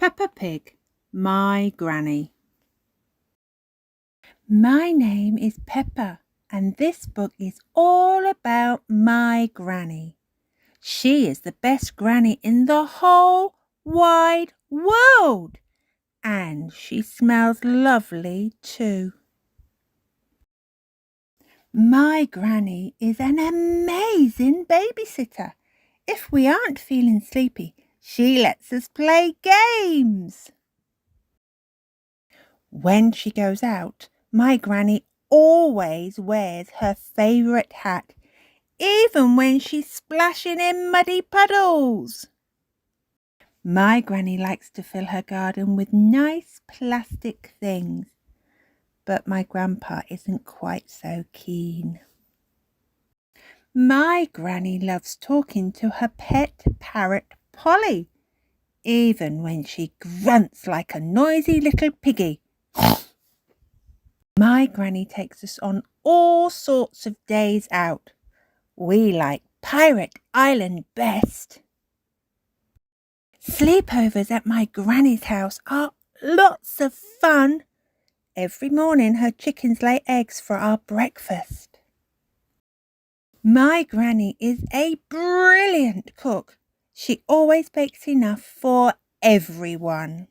Peppa Pig, My Granny. My name is Peppa, and this book is all about my granny. She is the best granny in the whole wide world, and she smells lovely too. My granny is an amazing babysitter. If we aren't feeling sleepy, she lets us play games. When she goes out, my granny always wears her favourite hat, even when she's splashing in muddy puddles. My granny likes to fill her garden with nice plastic things, but my grandpa isn't quite so keen. My granny loves talking to her pet parrot Polly, even when she grunts like a noisy little piggy. My granny takes us on all sorts of days out. We like Pirate Island best. Sleepovers at my granny's house are lots of fun. Every morning her chickens lay eggs for our breakfast. My granny is a brilliant cook. She always bakes enough for everyone.